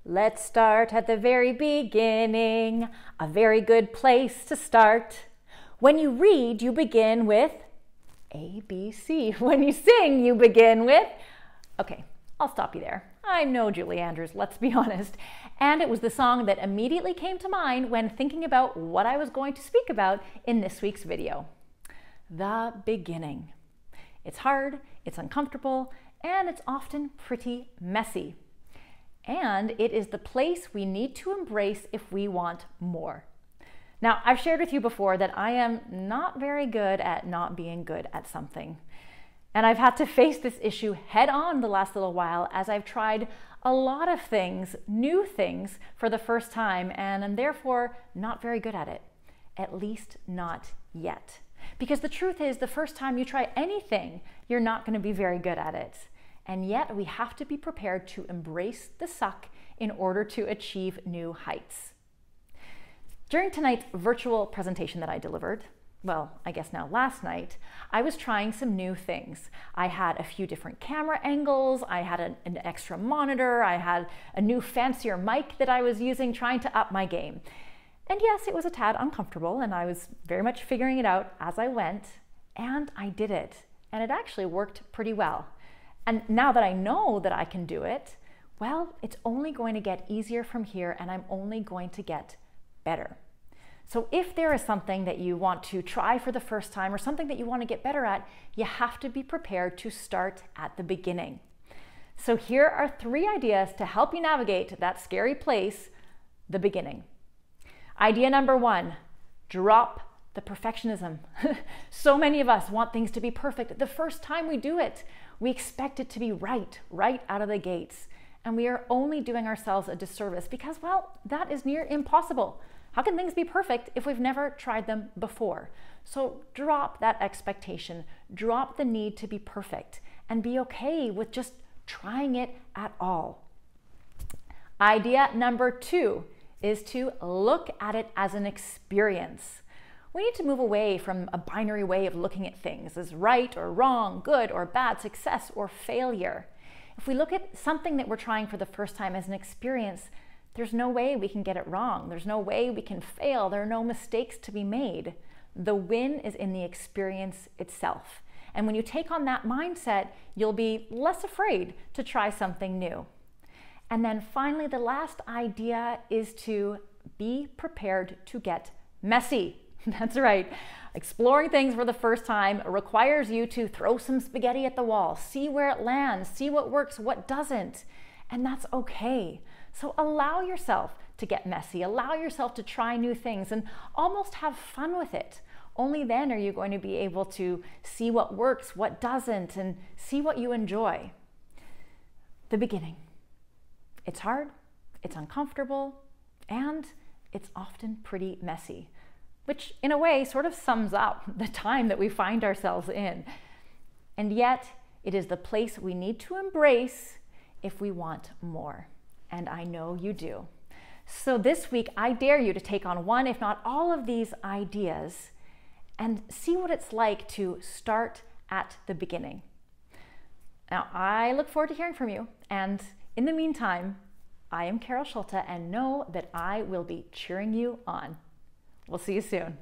Let's start at the very beginning, a very good place to start. When you read, you begin with A, B, C. When you sing, you begin with... Okay, I'll stop you there. I'm no Julie Andrews, let's be honest. And it was the song that immediately came to mind when thinking about what I was going to speak about in this week's video. The beginning. It's hard, it's uncomfortable, and it's often pretty messy. And it is the place we need to embrace if we want more. Now, I've shared with you before that I am not very good at not being good at something. And I've had to face this issue head on the last little while as I've tried a lot of things, new things, for the first time, and I'm therefore not very good at it. At least not yet. Because the truth is, the first time you try anything, you're not going to be very good at it. And yet we have to be prepared to embrace the suck in order to achieve new heights. During tonight's virtual presentation that I delivered, well, I guess now last night, I was trying some new things. I had a few different camera angles, I had an extra monitor, I had a new fancier mic that I was using, trying to up my game. And yes, it was a tad uncomfortable, and I was very much figuring it out as I went, and I did it. And it actually worked pretty well. And now that I know that I can do it, well, it's only going to get easier from here, and I'm only going to get better. So if there is something that you want to try for the first time or something that you want to get better at, you have to be prepared to start at the beginning. So here are 3 ideas to help you navigate that scary place, the beginning. Idea number 1, drop the perfectionism. So many of us want things to be perfect the first time we do it. We expect it to be right out of the gates. And we are only doing ourselves a disservice because, well, that is near impossible. How can things be perfect if we've never tried them before? So drop that expectation, drop the need to be perfect, and be okay with just trying it at all. Idea number 2 is to look at it as an experience. We need to move away from a binary way of looking at things as right or wrong, good or bad, success or failure. If we look at something that we're trying for the first time as an experience, there's no way we can get it wrong. There's no way we can fail. There are no mistakes to be made. The win is in the experience itself. And when you take on that mindset, you'll be less afraid to try something new. And then finally, the last idea is to be prepared to get messy. That's right. Exploring things for the first time requires you to throw some spaghetti at the wall, see where it lands, see what works, what doesn't. And that's okay. So allow yourself to get messy, allow yourself to try new things and almost have fun with it. Only then are you going to be able to see what works, what doesn't, and see what you enjoy. The beginning. It's hard, it's uncomfortable, and it's often pretty messy, which in a way sort of sums up the time that we find ourselves in. And yet, it is the place we need to embrace if we want more. And I know you do. So this week, I dare you to take on one, if not all of these ideas and see what it's like to start at the beginning. Now, I look forward to hearing from you. And in the meantime, I am Carol Schulte, and know that I will be cheering you on. We'll see you soon.